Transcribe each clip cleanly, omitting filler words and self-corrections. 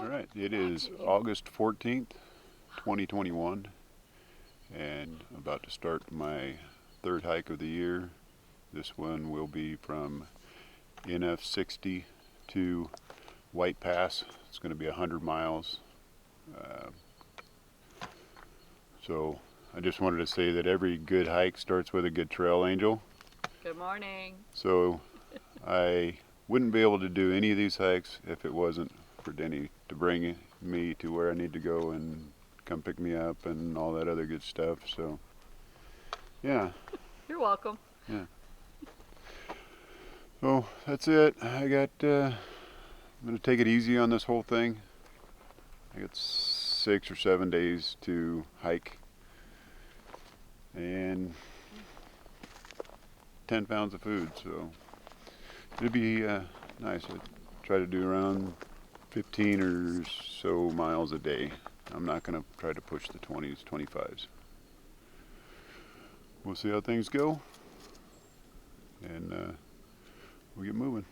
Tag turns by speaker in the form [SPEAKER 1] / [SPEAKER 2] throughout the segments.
[SPEAKER 1] All right, it is August 14th, 2021, and I'm about to start my third hike of the year. This one will be from NF60 to White Pass. It's going to be 100 miles. So I just wanted to say that every good hike starts with a good trail, Angel.
[SPEAKER 2] Good morning.
[SPEAKER 1] So I wouldn't be able to do any of these hikes if it wasn't for Denny to bring me to where I need to go and come pick me up and all that other good stuff. So yeah.
[SPEAKER 2] You're welcome.
[SPEAKER 1] Yeah. So that's it. I'm gonna take it easy on this whole thing. I got 6 or 7 days to hike and 10 pounds of food, so it'd be nice. I try to do around 15 or so miles a day. I'm not going to try to push the 20s, 25s. We'll see how things go, and we'll get moving.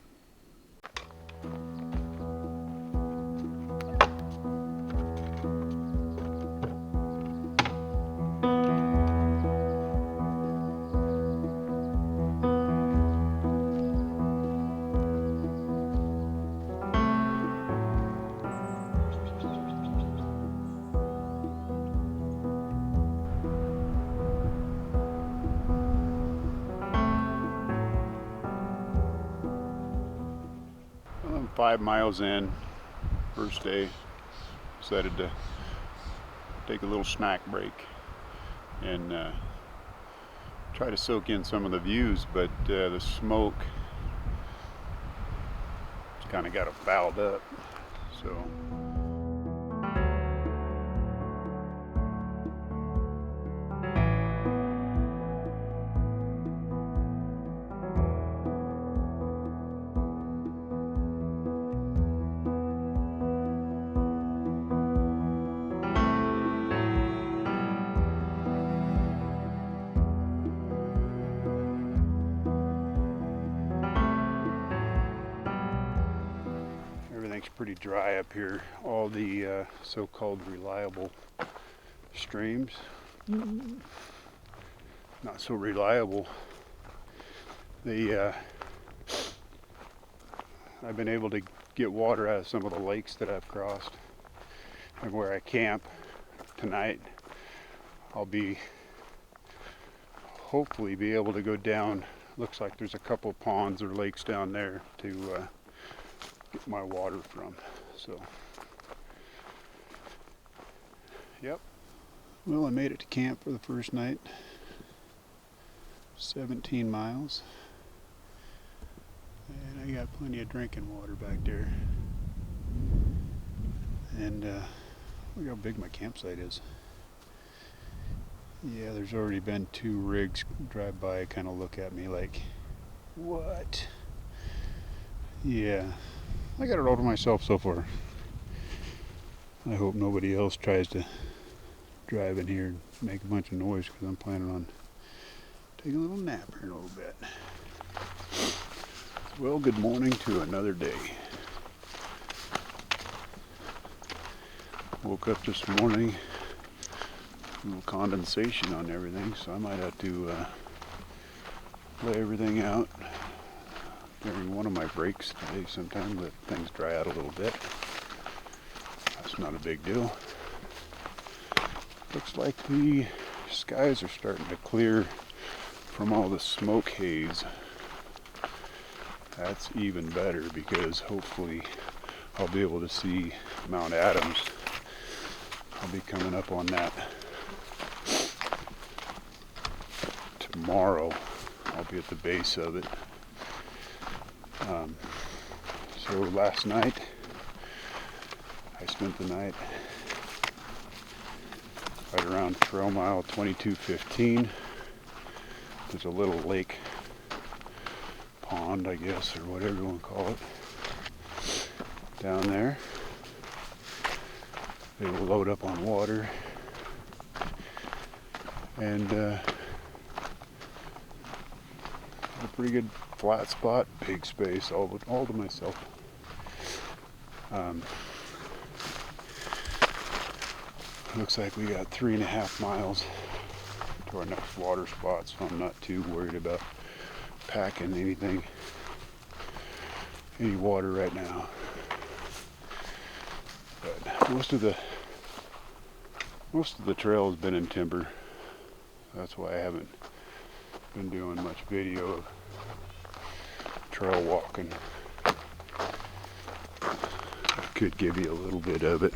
[SPEAKER 1] I'm 5 miles in, first day. Decided to take a little snack break and try to soak in some of the views, but the smoke just kind of got it fouled up. So everything's pretty dry up here. All the so-called reliable streams, not so reliable. I've been able to get water out of some of the lakes that I've crossed, and where I camp tonight, I'll hopefully be able to go down. Looks like there's a couple ponds or lakes down there to get my water from. So yep. Well, I made it to camp for the first night. 17 miles. And I got plenty of drinking water back there. And look how big my campsite is. Yeah, there's already been 2 rigs drive by, kind of look at me like, what? Yeah, I got it all to myself so far. I hope nobody else tries to drive in here and make a bunch of noise, because I'm planning on taking a little nap here in a little bit. Well, good morning to another day. Woke up this morning, a little condensation on everything, so I might have to lay everything out during one of my breaks today sometime, let things dry out a little bit. That's not a big deal. Looks like the skies are starting to clear from all the smoke haze. That's even better, because hopefully I'll be able to see Mount Adams. I'll be coming up on that tomorrow. I'll be at the base of it. So last night I spent the night right around trail mile 2215. There's a little lake pond, I guess, or whatever you want to call it, down there. They will load up on water, and a pretty good flat spot, big space, all to myself. Looks like we got 3.5 miles to our next water spot, so I'm not too worried about packing any water right now. But most of the trail has been in timber. That's why I haven't been doing much video of trail walking. I could give you a little bit of it.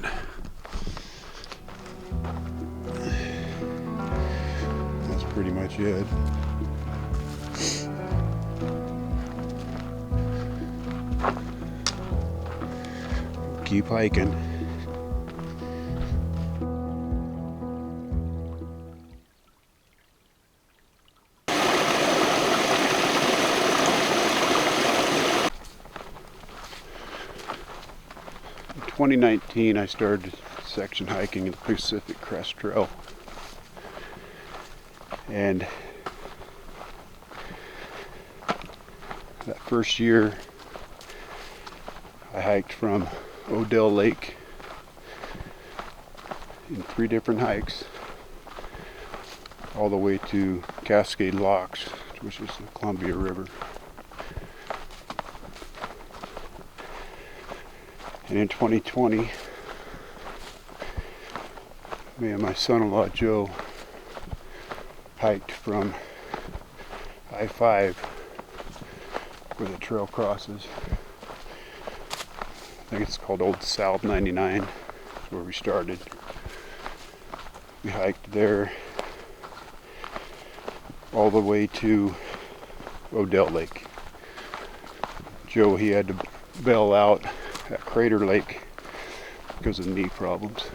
[SPEAKER 1] That's pretty much it. Keep hiking. In 2019, I started section hiking in the Pacific Crest Trail, and that first year I hiked from Trout Lake in 3 different hikes all the way to Cascade Locks, which is the Columbia River. And in 2020, me and my son-in-law Joe hiked from I-5 where the trail crosses. I think it's called Old South 99. That's where we started. We hiked there all the way to Trout Lake. Joe, he had to bail out at Crater Lake because of knee problems.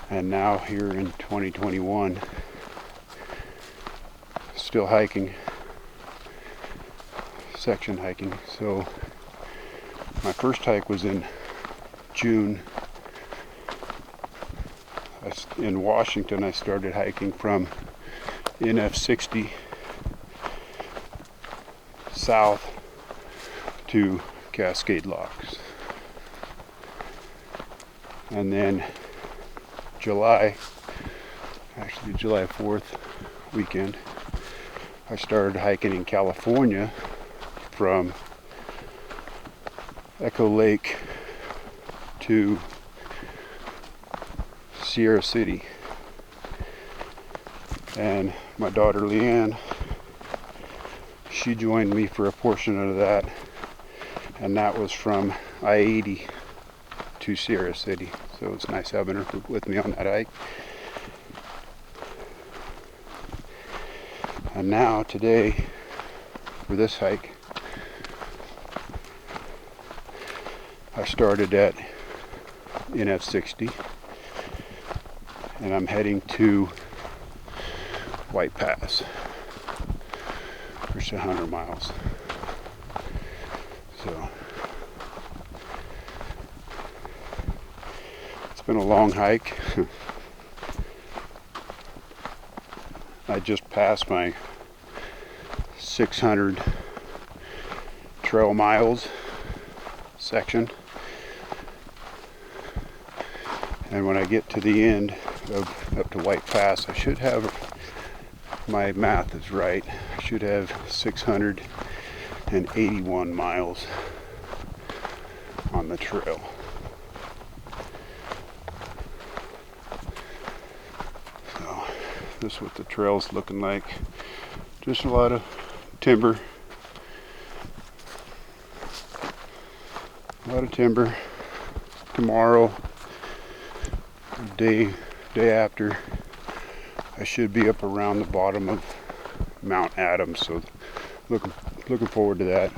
[SPEAKER 1] And now here in 2021, still hiking, section hiking. So my first hike was in June. In Washington, I started hiking from NF60 south to Cascade Locks. And then July 4th weekend, I started hiking in California from Echo Lake to Sierra City. And my daughter Leanne, she joined me for a portion of that, and that was from I-80 to Sierra City. So it's nice having her with me on that hike. And now today, for this hike, I started at NF60 and I'm heading to White Pass for 100 miles. So it's been a long hike. I just passed my 600 trail miles section, and when I get to the end of up to White Pass, I should have, my math is right, I should have 681 miles on the trail. So this is what the trail's looking like. Just a lot of timber. A lot of timber. Tomorrow, day after, I should be up around the bottom of Mount Adams, so looking forward to that.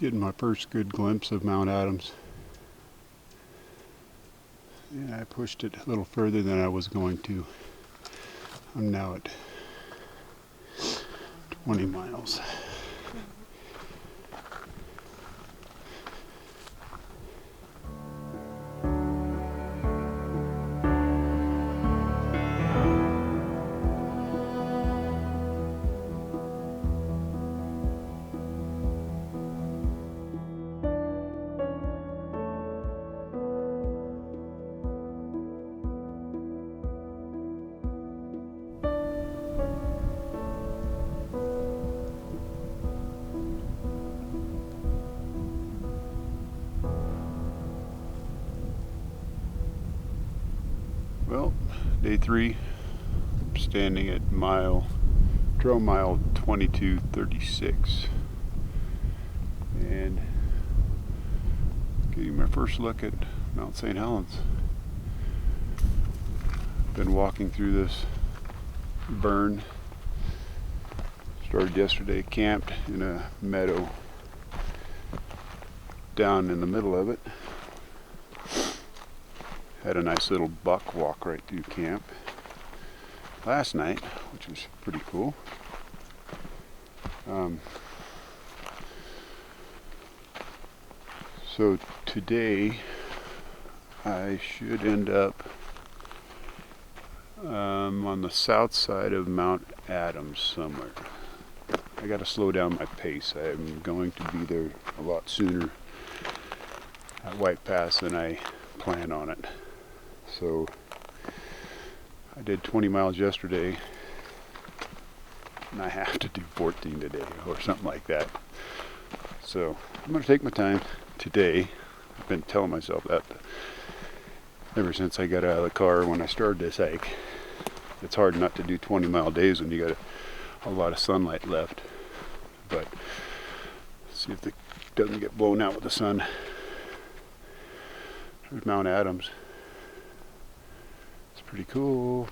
[SPEAKER 1] Getting my first good glimpse of Mount Adams. And I pushed it a little further than I was going to. I'm now at 20 miles. Well, day 3, standing at trail mile 2236, and getting my first look at Mount St. Helens. Been walking through this burn. Started yesterday, camped in a meadow down in the middle of it. Had a nice little buck walk right through camp last night, which was pretty cool. So today I should end up on the south side of Mount Adams somewhere. I got to slow down my pace. I'm going to be there a lot sooner at White Pass than I plan on it. So I did 20 miles yesterday, and I have to do 14 today or something like that. So I'm going to take my time today. I've been telling myself that ever since I got out of the car when I started this hike. It's hard not to do 20-mile days when you got a lot of sunlight left. But see if it doesn't get blown out with the sun. There's Mount Adams. It's pretty cool.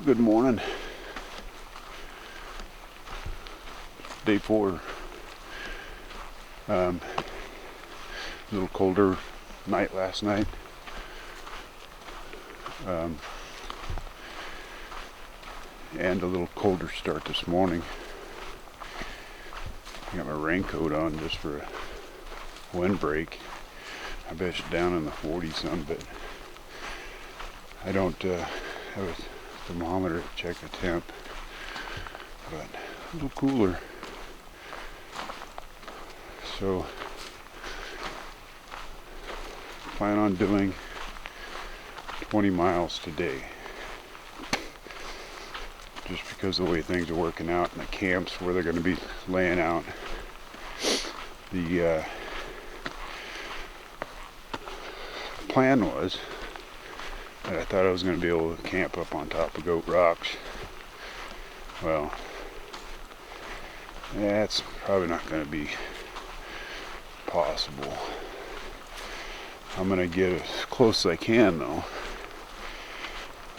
[SPEAKER 1] Good morning. Day 4. A little colder night last night. And a little colder start this morning. I got my raincoat on just for a windbreak. I bet it's down in the 40s some, but I don't have a thermometer to check the temp, but a little cooler. So plan on doing 20 miles today, just because of the way things are working out in the camps where they're going to be laying out. The plan was that I thought I was going to be able to camp up on top of Goat Rocks. Well, that's probably not going to be possible. I'm going to get as close as I can though.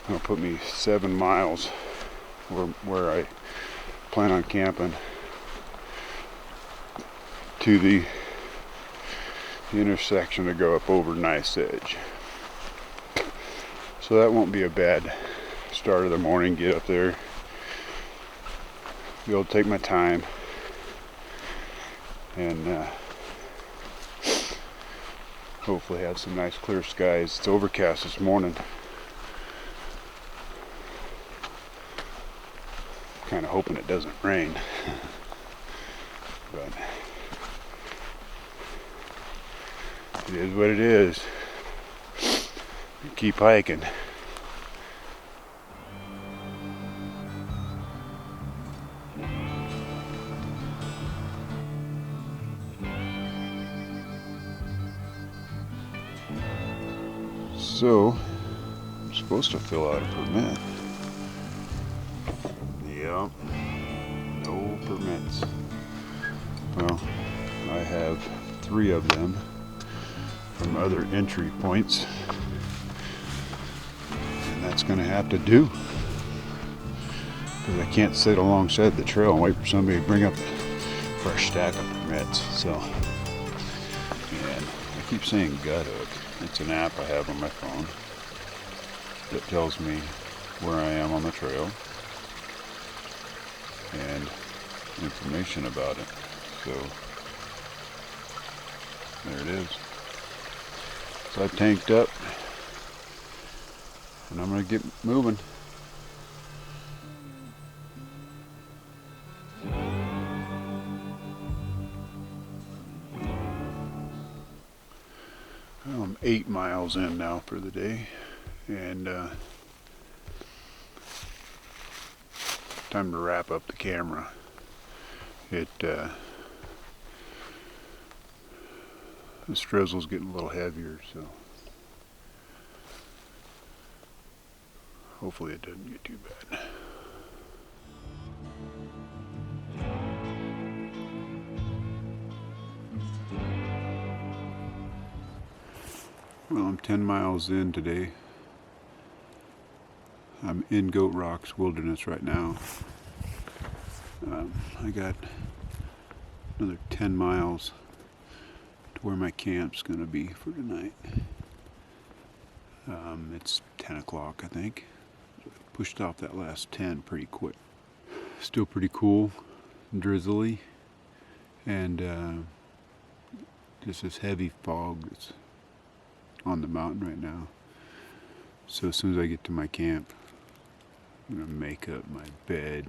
[SPEAKER 1] It'll put me 7 miles where I plan on camping to the intersection to go up over Nice Edge. So that won't be a bad start of the morning. Get up there, be able to take my time, and hopefully have some nice clear skies. It's overcast this morning. Kind of hoping it doesn't rain, but it is what it is. Keep hiking. So, I'm supposed to fill out a permit. Yep, no permits. Well, I have 3 of them from other entry points, and that's going to have to do, because I can't sit alongside the trail and wait for somebody to bring up a fresh stack of permits. So, and I keep saying Gut Hook. It's an app I have on my phone that tells me where I am on the trail and information about it. So there it is. So I've tanked up and I'm going to get moving. Well, I'm 8 miles in now for the day, and time to wrap up the camera. The strizzle's getting a little heavier, so hopefully it doesn't get too bad. Well, I'm 10 miles in today. I'm in Goat Rocks Wilderness right now. I got another 10 miles to where my camp's gonna be for tonight. It's 10 o'clock, I think. Pushed off that last 10 pretty quick. Still pretty cool, drizzly, and just this heavy fog that's on the mountain right now. So as soon as I get to my camp, I'm gonna make up my bed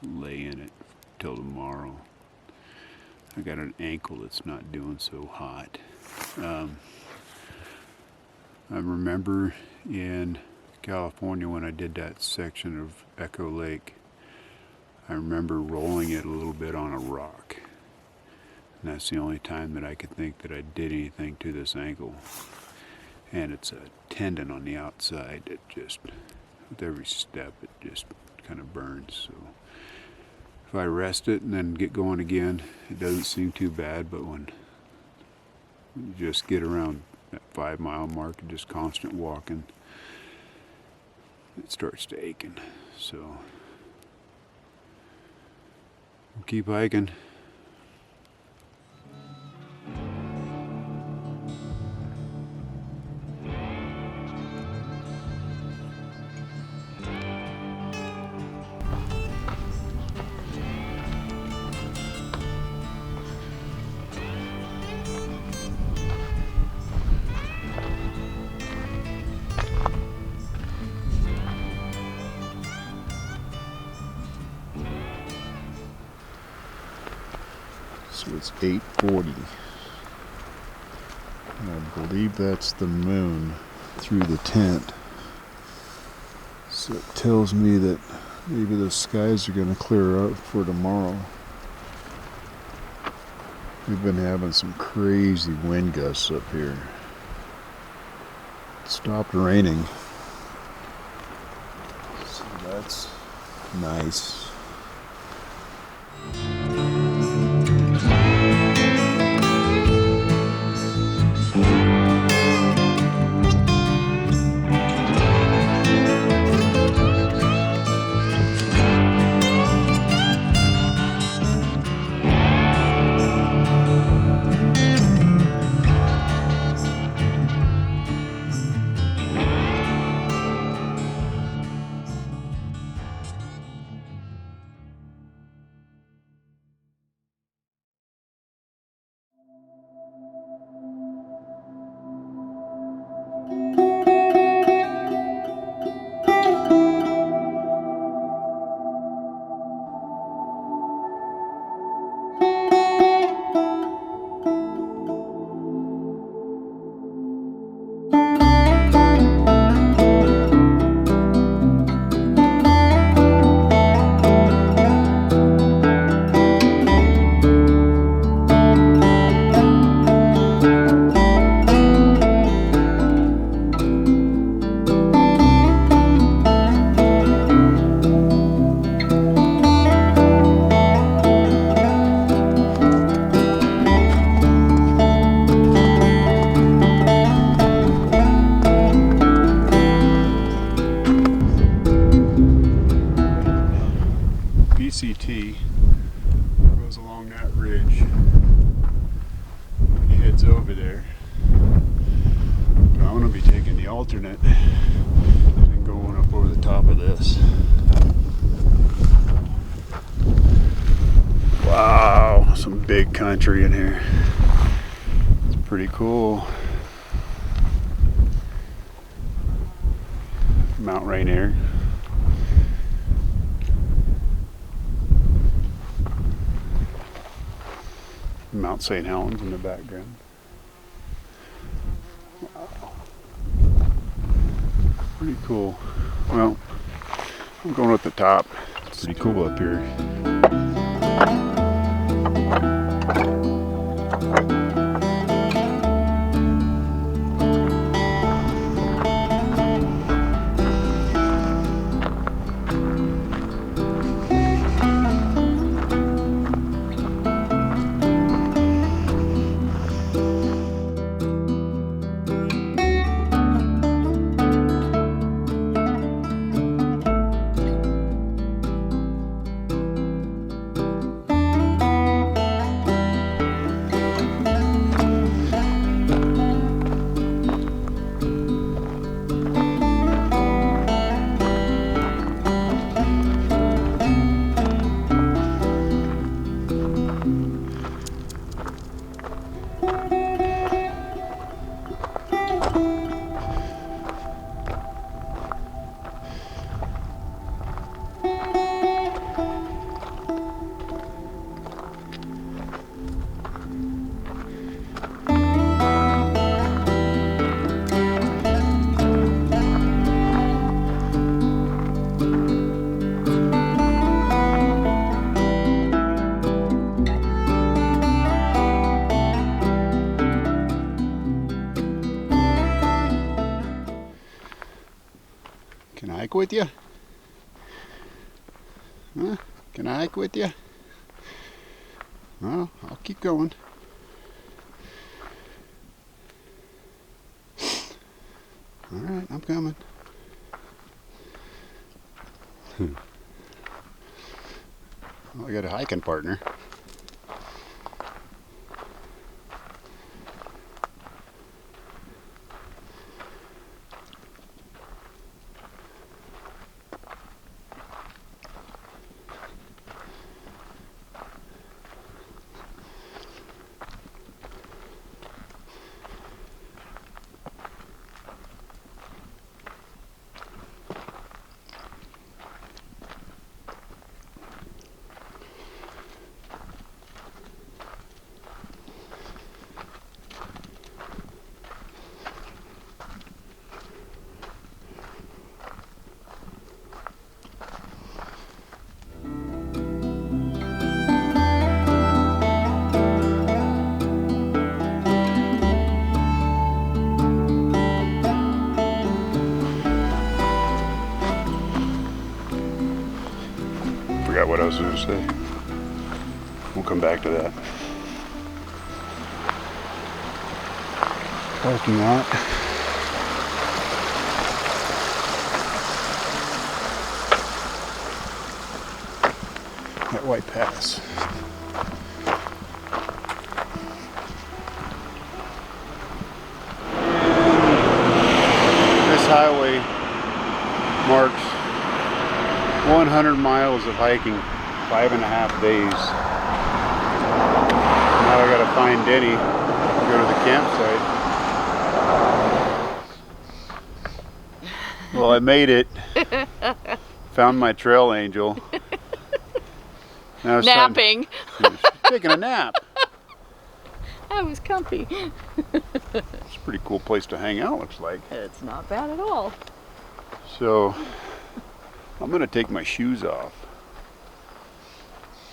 [SPEAKER 1] and lay in it till tomorrow. I got an ankle that's not doing so hot. I remember in California when I did that section of Echo Lake, I remember rolling it a little bit on a rock. And that's the only time that I could think that I did anything to this ankle. And it's a tendon on the outside that just, with every step, it just kind of burns. So if I rest it and then get going again, it doesn't seem too bad. But when you just get around that 5 mile mark and just constant walking, it starts to aching. So we'll keep hiking. So it's 8:40. I believe that's the moon through the tent. So it tells me that maybe the skies are going to clear up for tomorrow. We've been having some crazy wind gusts up here. stopped raining. So that's nice. PCT goes along that ridge, heads over there. But I'm going to be taking the alternate and going up over the top of this. Wow, some big country in here. It's pretty cool. Mount Rainier. Mount St. Helens in the background. Wow. Pretty cool. Well, I'm going at the top. It's pretty cool up here. Can I hike with you? Huh? Can I hike with you? Well, I'll keep going. All right, I'm coming. Well, I got a hiking partner. forgot what I was going to say. We'll come back to that. Parking lot. That white pass. This highway marks 100 miles of hiking, 5.5 days. Now I gotta find Denny, go to the campsite. Well, I made it. Found my trail angel. Now it's
[SPEAKER 2] Napping.
[SPEAKER 1] Taking a nap.
[SPEAKER 2] That was comfy.
[SPEAKER 1] It's a pretty cool place to hang out, looks like.
[SPEAKER 2] It's not bad at all.
[SPEAKER 1] So, I'm gonna take my shoes off.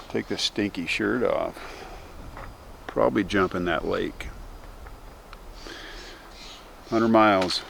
[SPEAKER 1] Take this stinky shirt off. Probably jump in that lake. 100 miles.